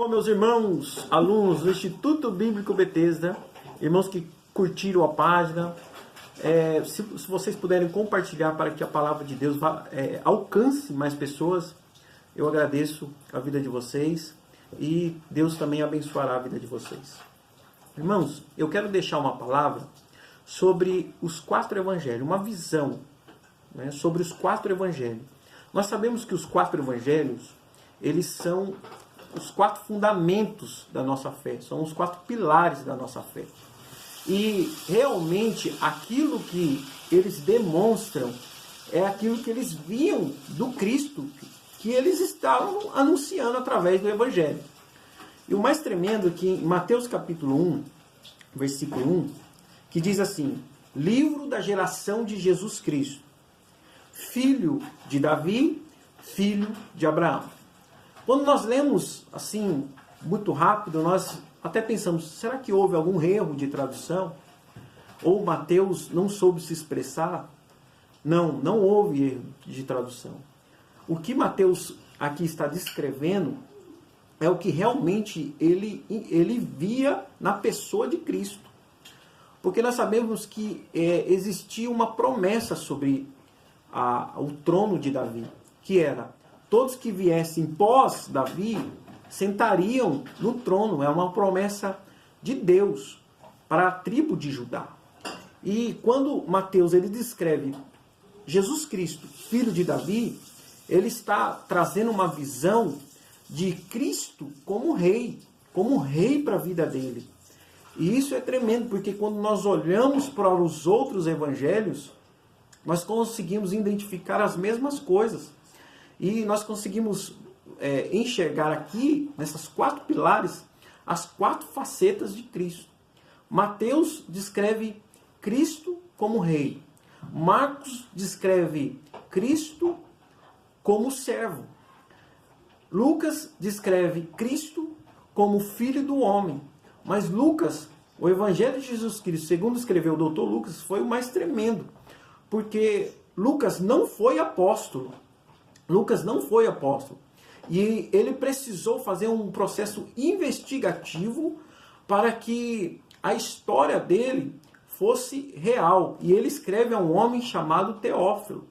Bom, meus irmãos, alunos do Instituto Bíblico Bethesda, irmãos que curtiram a página, se vocês puderem compartilhar para que a palavra de Deus alcance mais pessoas, eu agradeço a vida de vocês e Deus também abençoará a vida de vocês. Irmãos, eu quero deixar uma palavra sobre os 4 evangelhos, uma visão, né, sobre os 4 evangelhos. Nós sabemos que os 4 evangelhos, eles são os 4 fundamentos da nossa fé, são os 4 pilares da nossa fé. E realmente aquilo que eles demonstram é aquilo que eles viam do Cristo, que eles estavam anunciando através do Evangelho. E o mais tremendo é que em Mateus capítulo 1, versículo 1, que diz assim: livro da geração de Jesus Cristo, filho de Davi, filho de Abraão. Quando nós lemos assim, muito rápido, nós até pensamos, será que houve algum erro de tradução? Ou Mateus não soube se expressar? Não houve erro de tradução. O que Mateus aqui está descrevendo é o que realmente ele via na pessoa de Cristo. Porque nós sabemos que existia uma promessa sobre o trono de Davi, que era: todos que viessem pós Davi sentariam no trono. É uma promessa de Deus para a tribo de Judá. E quando Mateus ele descreve Jesus Cristo, filho de Davi, ele está trazendo uma visão de Cristo como rei para a vida dele. E isso é tremendo, porque quando nós olhamos para os outros evangelhos, nós conseguimos identificar as mesmas coisas. E nós conseguimos enxergar aqui, nessas 4 pilares, as 4 facetas de Cristo. Mateus descreve Cristo como rei. Marcos descreve Cristo como servo. Lucas descreve Cristo como filho do homem. Mas Lucas, o Evangelho de Jesus Cristo, segundo escreveu o doutor Lucas, foi o mais tremendo. Porque Lucas não foi apóstolo. Lucas não foi apóstolo. E ele precisou fazer um processo investigativo para que a história dele fosse real. E ele escreve a um homem chamado Teófilo.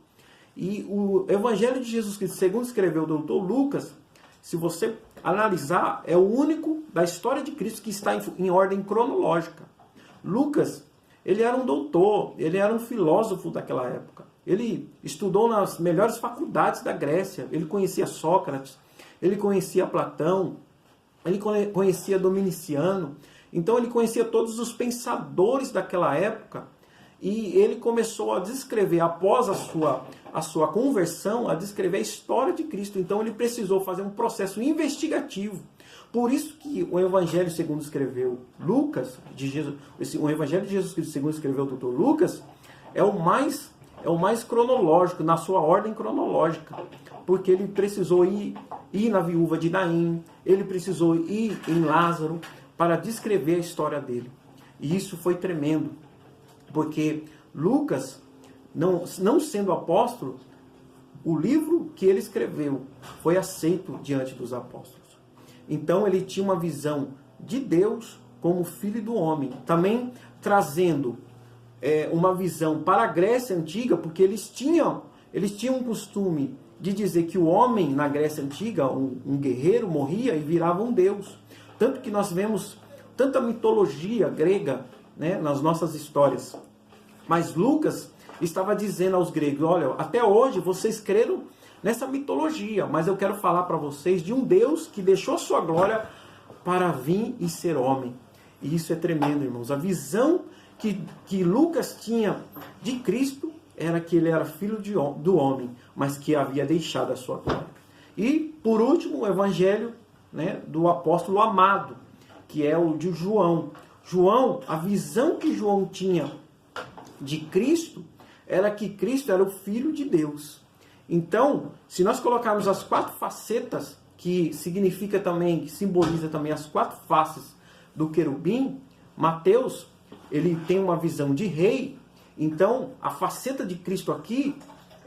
E o Evangelho de Jesus Cristo, segundo escreveu o doutor Lucas, se você analisar, é o único da história de Cristo que está em ordem cronológica. Lucas, ele era um doutor, ele era um filósofo daquela época. Ele estudou nas melhores faculdades da Grécia. Ele conhecia Sócrates, ele conhecia Platão, ele conhecia Dominiciano. Então ele conhecia todos os pensadores daquela época. E ele começou a descrever, após a sua conversão, a descrever a história de Cristo. Então ele precisou fazer um processo investigativo. Por isso que o Evangelho segundo escreveu Lucas, o Evangelho de Jesus Cristo segundo escreveu o Dr. Lucas, é o mais cronológico, na sua ordem cronológica. Porque ele precisou ir na viúva de Naim, ele precisou ir em Lázaro para descrever a história dele. E isso foi tremendo. Porque Lucas, não sendo apóstolo, o livro que ele escreveu foi aceito diante dos apóstolos. Então ele tinha uma visão de Deus como filho do homem. Também trazendo uma visão para a Grécia Antiga, porque eles tinham um costume de dizer que o homem na Grécia Antiga, um guerreiro, morria e virava um deus. Tanto que nós vemos tanta mitologia grega, né, nas nossas histórias. Mas Lucas estava dizendo aos gregos: olha, até hoje vocês creram nessa mitologia, mas eu quero falar para vocês de um Deus que deixou a sua glória para vir e ser homem. E isso é tremendo, irmãos. A visão que Lucas tinha de Cristo era que ele era filho do homem, mas que havia deixado a sua glória. E, por último, o evangelho, né, do apóstolo amado, que é o de João. João, a visão que João tinha de Cristo era que Cristo era o Filho de Deus. Então, se nós colocarmos as 4 facetas, que significa também, que simboliza também as 4 faces do querubim, Mateus, ele tem uma visão de rei. Então, a faceta de Cristo aqui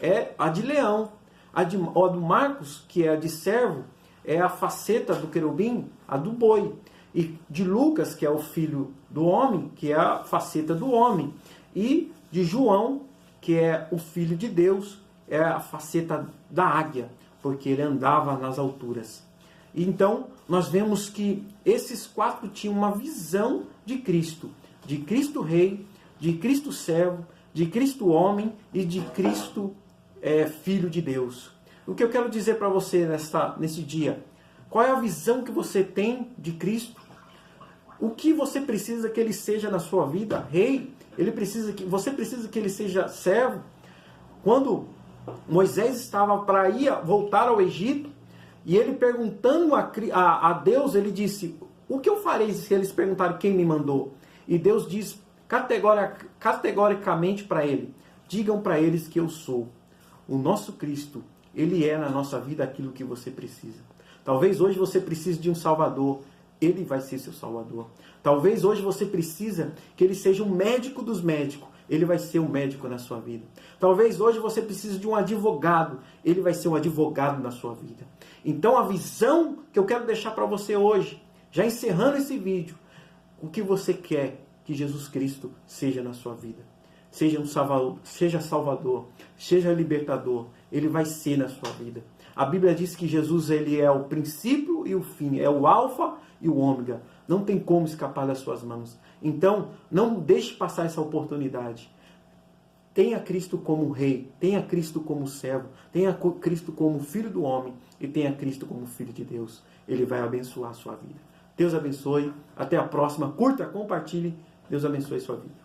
é a de leão. A do Marcos, que é a de servo, é a faceta do querubim, a do boi. E de Lucas, que é o filho do homem, que é a faceta do homem. E de João, que é o filho de Deus, é a faceta da águia, porque ele andava nas alturas. Então, nós vemos que esses quatro tinham uma visão de Cristo Rei, de Cristo servo, de Cristo homem e de Cristo Filho de Deus. O que eu quero dizer para você nesse dia? Qual é a visão que você tem de Cristo? O que você precisa que ele seja na sua vida? Rei? Você precisa que ele seja servo? Quando Moisés estava para voltar ao Egito, e ele perguntando a Deus, ele disse: o que eu farei se eles perguntarem quem me mandou? E Deus diz categoricamente para ele: digam para eles que eu sou. O nosso Cristo, ele é na nossa vida aquilo que você precisa. Talvez hoje você precise de um Salvador, ele vai ser seu Salvador. Talvez hoje você precisa que ele seja um médico dos médicos, ele vai ser um médico na sua vida. Talvez hoje você precise de um advogado, ele vai ser um advogado na sua vida. Então a visão que eu quero deixar para você hoje, já encerrando esse vídeo, o que você quer que Jesus Cristo seja na sua vida? Seja Salvador, seja libertador, ele vai ser na sua vida. A Bíblia diz que Jesus ele é o princípio e o fim, é o alfa e o ômega. Não tem como escapar das suas mãos. Então, não deixe passar essa oportunidade. Tenha Cristo como Rei, tenha Cristo como servo, tenha Cristo como Filho do homem e tenha Cristo como Filho de Deus. Ele vai abençoar a sua vida. Deus abençoe. Até a próxima. Curta, compartilhe. Deus abençoe a sua vida.